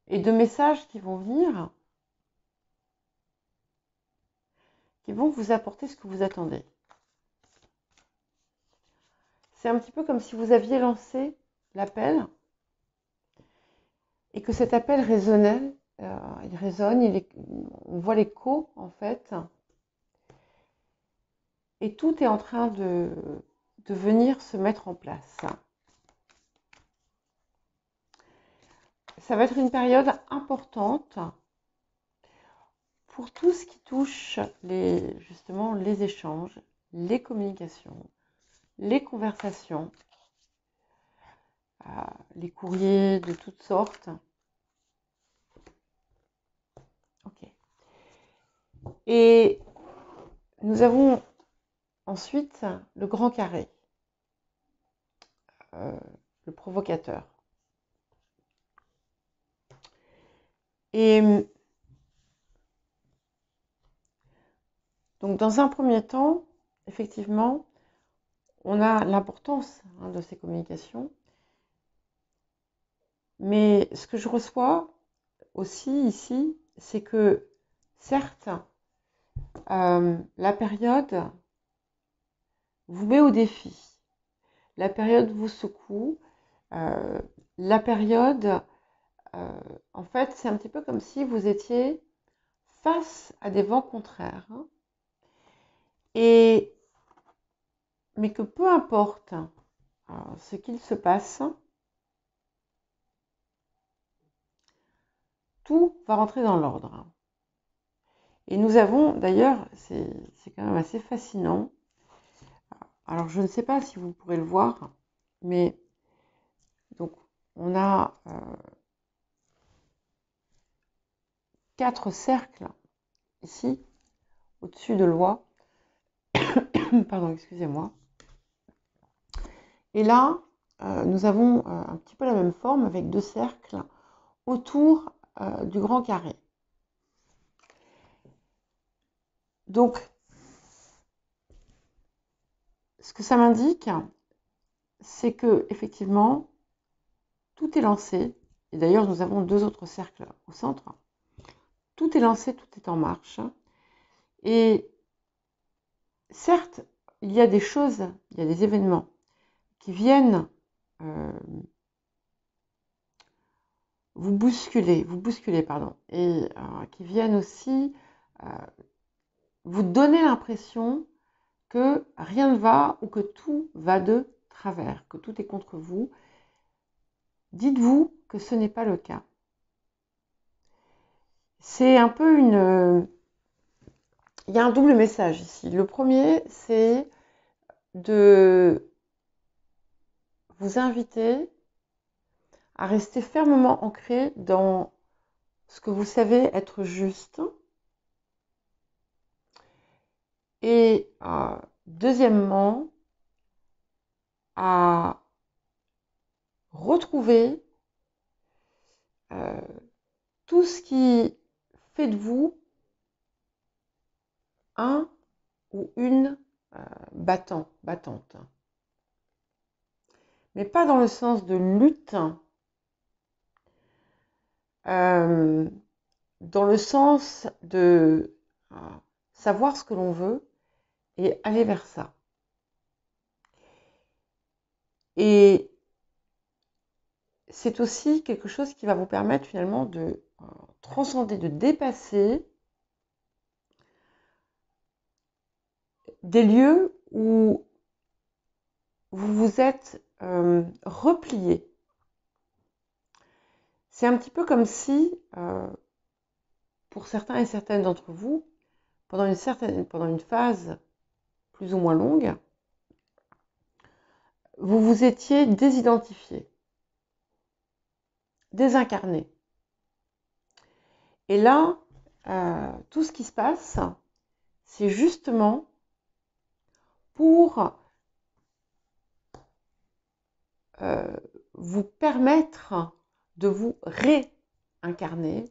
et de messages qui vont venir, qui vont vous apporter ce que vous attendez. C'est un petit peu comme si vous aviez lancé l'appel et que cet appel résonnait, il résonne, on voit l'écho en fait, et tout est en train de venir se mettre en place. Ça va être une période importante pour tout ce qui touche justement les échanges, les communications, les conversations, les courriers de toutes sortes. Ok. Et nous avons ensuite le grand carré, le provocateur. Et donc dans un premier temps, effectivement, on a l'importance de ces communications. Mais ce que je reçois aussi ici, c'est que certes, la période vous met au défi, la période vous secoue, la période, en fait, c'est un petit peu comme si vous étiez face à des vents contraires. Mais que peu importe ce qu'il se passe, tout va rentrer dans l'ordre. Et nous avons, d'ailleurs, c'est quand même assez fascinant. Alors, je ne sais pas si vous pourrez le voir, mais donc on a 4 cercles ici, au-dessus de l'oie. Pardon, excusez-moi. Et là, nous avons un petit peu la même forme avec 2 cercles autour du grand carré. Donc, ce que ça m'indique, c'est que effectivement, tout est lancé. Et d'ailleurs, nous avons 2 autres cercles au centre. Tout est lancé, tout est en marche. Et certes, il y a des choses, il y a des événements qui viennent vous bousculer, et qui viennent aussi vous donner l'impression que rien ne va ou que tout va de travers, que tout est contre vous. Dites-vous que ce n'est pas le cas. C'est un peu il y a un double message ici. Le premier, c'est de vous inviter à rester fermement ancré dans ce que vous savez être juste. Et deuxièmement, à retrouver tout ce qui fait de vous un ou une battante. Mais pas dans le sens de lutte, dans le sens de savoir ce que l'on veut et aller vers ça. Et c'est aussi quelque chose qui va vous permettre finalement de transcender, de dépasser des lieux où vous vous êtes replié. C'est un petit peu comme si, pour certains et certaines d'entre vous, pendant une phase plus ou moins longue, vous vous étiez désidentifié, désincarné. Et là, tout ce qui se passe, c'est justement pour vous permettre de vous réincarner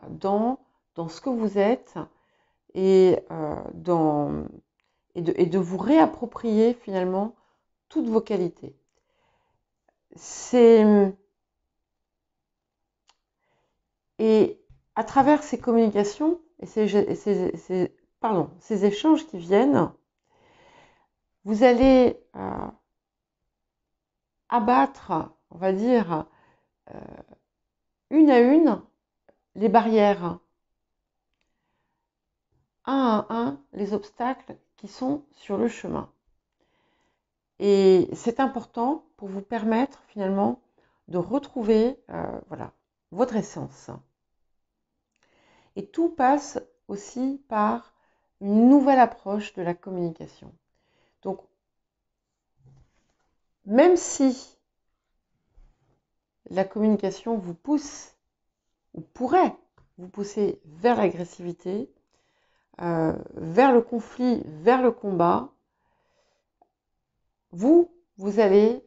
dans ce que vous êtes et de vous réapproprier finalement toutes vos qualités. Et à travers ces communications et ces échanges qui viennent, vous allez abattre, on va dire, une à une, les barrières, un à un, les obstacles qui sont sur le chemin. Et c'est important pour vous permettre finalement de retrouver voilà, votre essence. Et tout passe aussi par une nouvelle approche de la communication. Donc, même si la communication vous pousse, ou pourrait vous pousser vers l'agressivité, vers le conflit, vers le combat, vous allez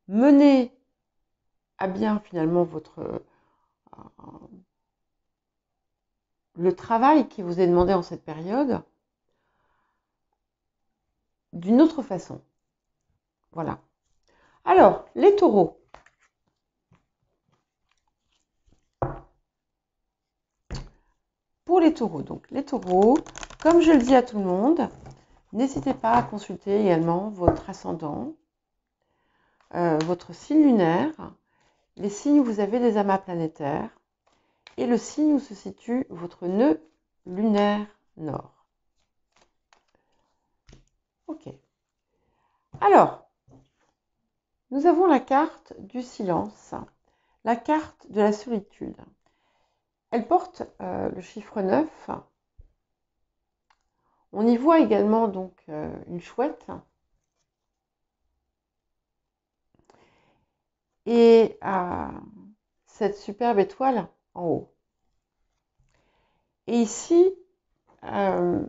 mener à bien finalement le travail qui vous est demandé en cette période d'une autre façon. Voilà. Alors, les taureaux. Pour les taureaux, donc les taureaux, comme je le dis à tout le monde, n'hésitez pas à consulter également votre ascendant, votre signe lunaire, les signes où vous avez des amas planétaires et le signe où se situe votre nœud lunaire nord. Ok. Alors, nous avons la carte du silence, la carte de la solitude. Elle porte le chiffre 9. On y voit également donc une chouette. Et cette superbe étoile en haut. Et ici, on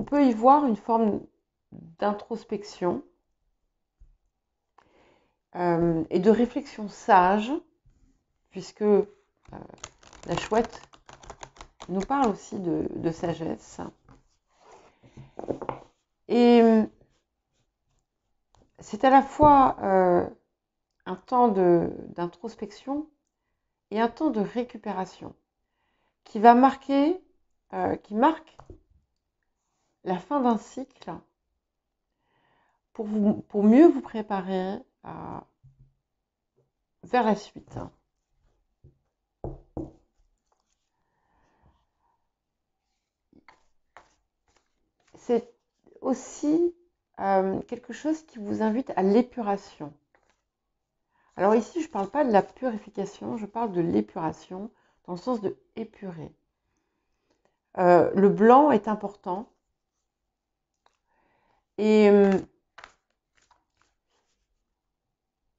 peut y voir une forme d'introspection et de réflexion sage, puisque la chouette nous parle aussi de sagesse. Et c'est à la fois un temps d'introspection et un temps de récupération qui marque la fin d'un cycle pour mieux vous préparer vers la suite. C'est aussi quelque chose qui vous invite à l'épuration. Alors ici, je ne parle pas de la purification, je parle de l'épuration, dans le sens de épurer. Le blanc est important. Et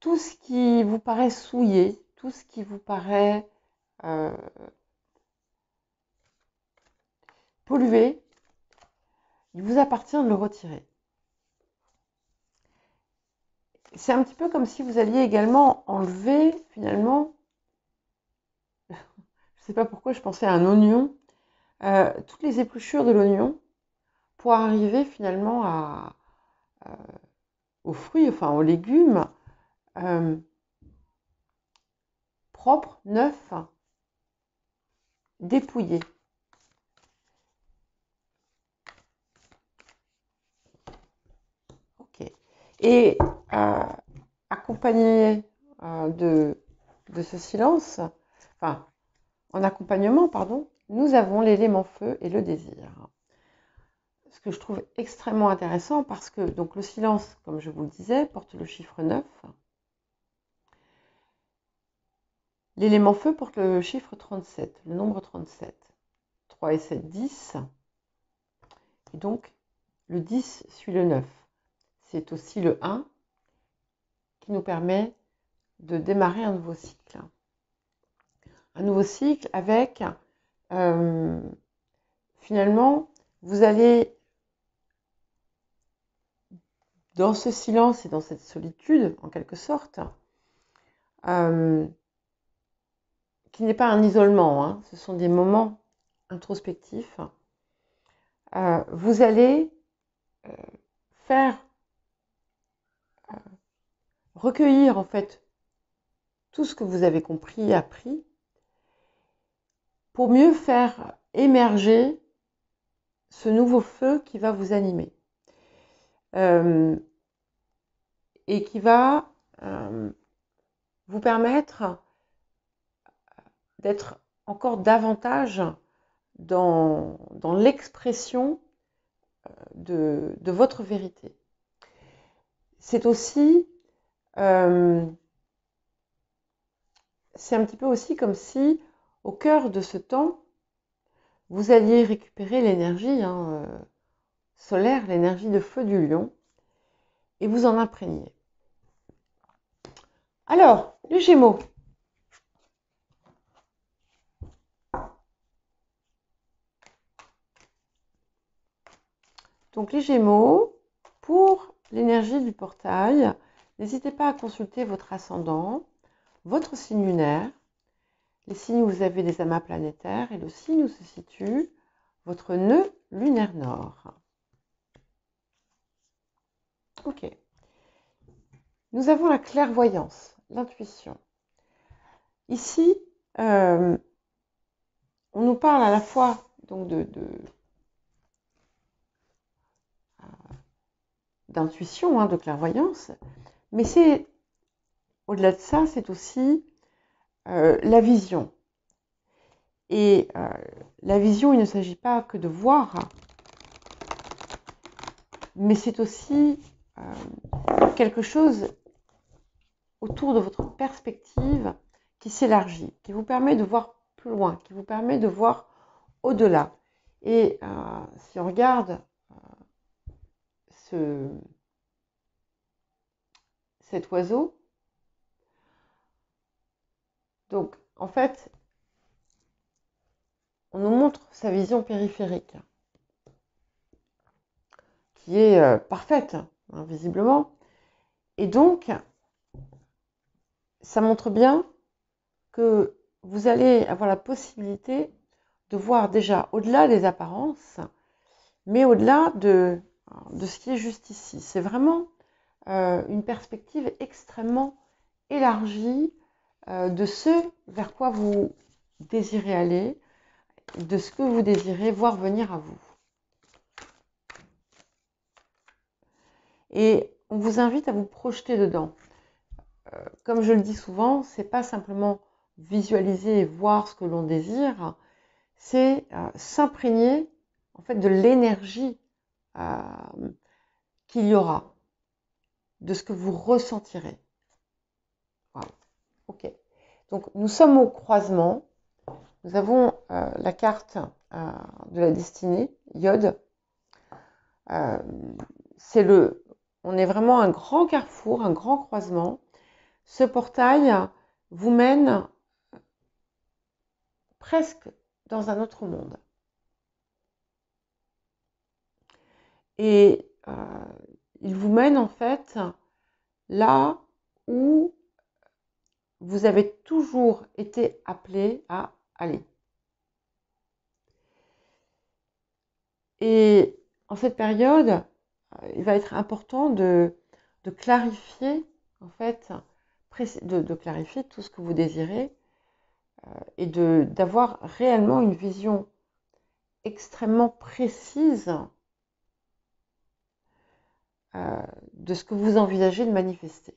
tout ce qui vous paraît souillé, tout ce qui vous paraît pollué, il vous appartient de le retirer. C'est un petit peu comme si vous alliez également enlever, finalement, je ne sais pas pourquoi je pensais à un oignon, toutes les épluchures de l'oignon pour arriver finalement aux fruits, enfin aux légumes propres, neufs, dépouillés. Ok. Et accompagné de ce silence, enfin, en accompagnement, pardon, nous avons l'élément feu et le désir. Ce que je trouve extrêmement intéressant parce que donc, le silence, comme je vous le disais, porte le chiffre 9. L'élément feu porte le chiffre 37, le nombre 37. 3 et 7, 10. Et donc, le 10 suit le 9. C'est aussi le 1 qui nous permet de démarrer un nouveau cycle. Un nouveau cycle avec, finalement, vous allez, dans ce silence et dans cette solitude, en quelque sorte, qui n'est pas un isolement, hein, ce sont des moments introspectifs, vous allez faire recueillir en fait tout ce que vous avez compris et appris pour mieux faire émerger ce nouveau feu qui va vous animer et qui va vous permettre d'être encore davantage dans l'expression de votre vérité. C'est aussi, c'est un petit peu aussi comme si, au cœur de ce temps, vous alliez récupérer l'énergie solaire, l'énergie de feu du lion, et vous en imprégner. Alors, les Gémeaux. Donc les Gémeaux, pour l'énergie du portail, n'hésitez pas à consulter votre ascendant, votre signe lunaire, les signes où vous avez des amas planétaires et le signe où se situe votre nœud lunaire nord. Ok. Nous avons la clairvoyance, l'intuition. Ici, on nous parle à la fois donc d'intuition, de clairvoyance, mais c'est au-delà de ça, c'est aussi la vision. Et la vision, il ne s'agit pas que de voir, mais c'est aussi quelque chose autour de votre perspective qui s'élargit, qui vous permet de voir plus loin, qui vous permet de voir au-delà. Et si on regarde cet oiseau, donc en fait, on nous montre sa vision périphérique, qui est parfaite, visiblement. Et donc, ça montre bien que vous allez avoir la possibilité de voir déjà au-delà des apparences, mais au-delà de ce qui est juste ici. C'est vraiment une perspective extrêmement élargie de ce vers quoi vous désirez aller, de ce que vous désirez voir venir à vous. Et on vous invite à vous projeter dedans. Comme je le dis souvent, c'est pas simplement visualiser et voir ce que l'on désire, c'est s'imprégner en fait de l'énergie qu'il y aura, de ce que vous ressentirez. Voilà. Ok. Donc nous sommes au croisement. Nous avons la carte de la destinée, Yod. On est vraiment un grand carrefour, un grand croisement. Ce portail vous mène presque dans un autre monde. Et il vous mène en fait là où vous avez toujours été appelé à aller. Et en cette période, il va être important de clarifier, en fait, de clarifier tout ce que vous désirez et d'avoir réellement une vision extrêmement précise de ce que vous envisagez de manifester.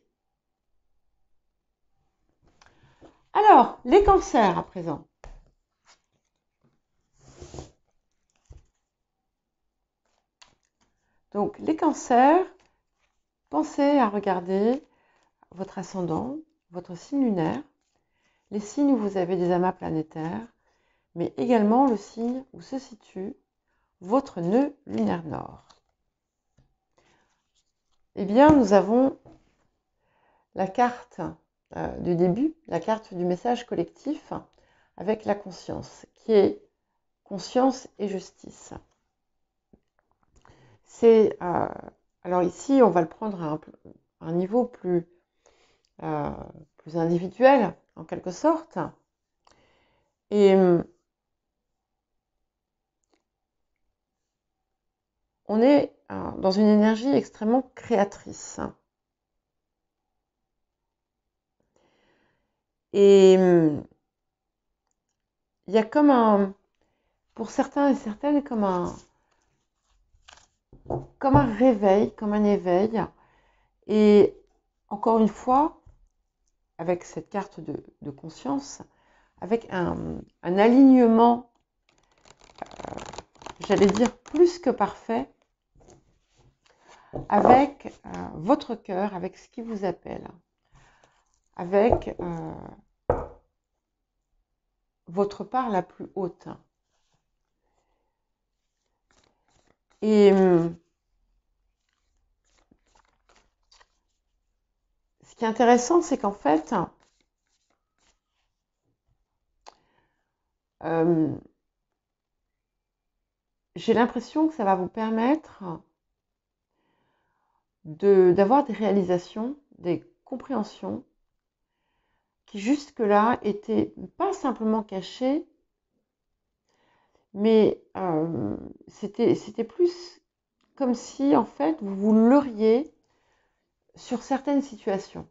Alors, les cancers à présent. Donc, les cancers, pensez à regarder votre ascendant, votre signe lunaire, les signes où vous avez des amas planétaires, mais également le signe où se situe votre nœud lunaire nord. Eh bien, nous avons la carte du début, la carte du message collectif avec la conscience, qui est conscience et justice. Alors ici, on va le prendre à un niveau plus individuel, en quelque sorte. Et on est dans une énergie extrêmement créatrice. Et il y a pour certains et certaines, comme un réveil, comme un éveil. Et encore une fois, avec cette carte de conscience, avec un alignement, j'allais dire plus que parfait, avec votre cœur, avec ce qui vous appelle, avec votre part la plus haute. Et ce qui est intéressant, c'est qu'en fait, j'ai l'impression que ça va vous permettre d'avoir des réalisations, des compréhensions qui jusque-là étaient pas simplement cachées, mais c'était plus comme si en fait vous leurriez sur certaines situations.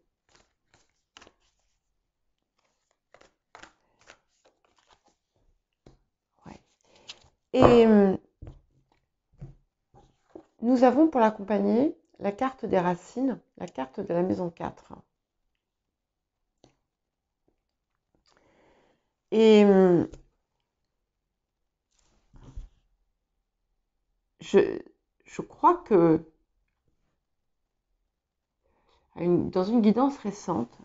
Ouais. Et nous avons pour l'accompagner la carte des racines, la carte de la maison 4. Et je crois que dans une guidance récente,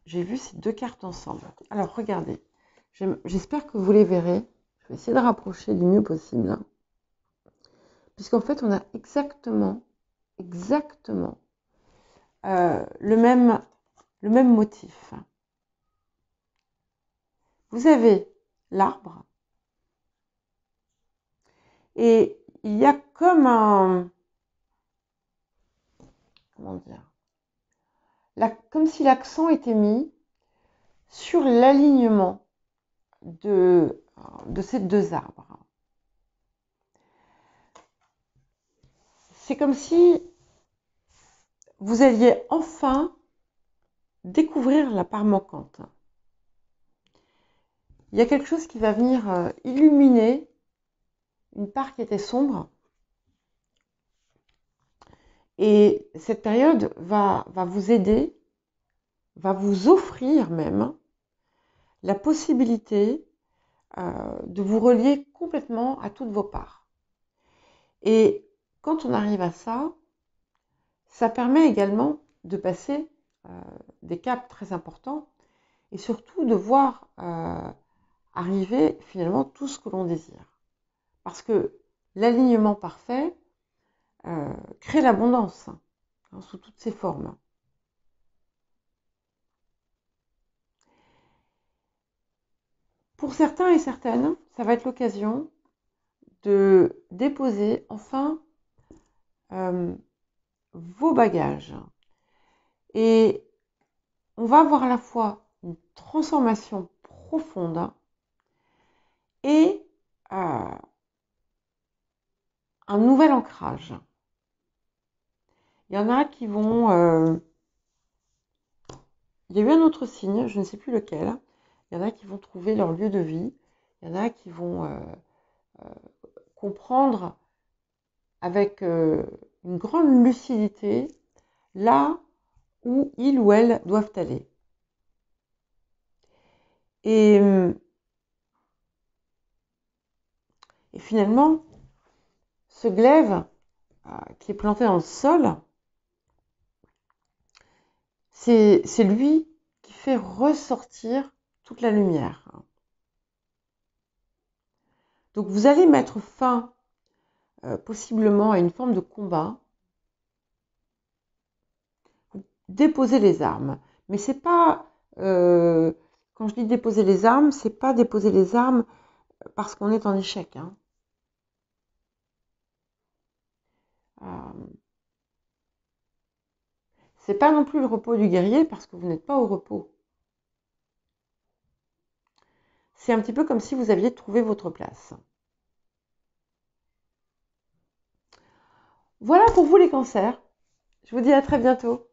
j'ai vu ces deux cartes ensemble. Alors regardez, j'espère que vous les verrez. Je vais essayer de rapprocher du mieux possible. Hein. Puisqu'en fait, on a exactement le même motif. Vous avez l'arbre et il y a comme comment dire, comme si l'accent était mis sur l'alignement de ces deux arbres. C'est comme si vous alliez enfin découvrir la part manquante. Il y a quelque chose qui va venir illuminer une part qui était sombre. Et cette période va vous aider, va vous offrir même la possibilité de vous relier complètement à toutes vos parts. Et quand on arrive à ça, ça permet également de passer des caps très importants et surtout de voir arriver finalement tout ce que l'on désire. Parce que l'alignement parfait crée l'abondance hein, sous toutes ses formes. Pour certains et certaines, ça va être l'occasion de déposer enfin vos bagages. Et on va avoir à la fois une transformation profonde et un nouvel ancrage. Il y en a qui vont... il y a eu un autre signe, je ne sais plus lequel. Il y en a qui vont trouver leur lieu de vie. Il y en a qui vont comprendre avec une une grande lucidité là où ils ou elles doivent aller. Et finalement, ce glaive qui est planté dans le sol, c'est lui qui fait ressortir toute la lumière. Donc vous allez mettre fin possiblement à une forme de combat. Vous déposez les armes. Mais c'est pas... quand je dis déposer les armes, c'est pas déposer les armes parce qu'on est en échec. Hein. C'est pas non plus le repos du guerrier parce que vous n'êtes pas au repos. C'est un petit peu comme si vous aviez trouvé votre place. Voilà pour vous les cancers. Je vous dis à très bientôt.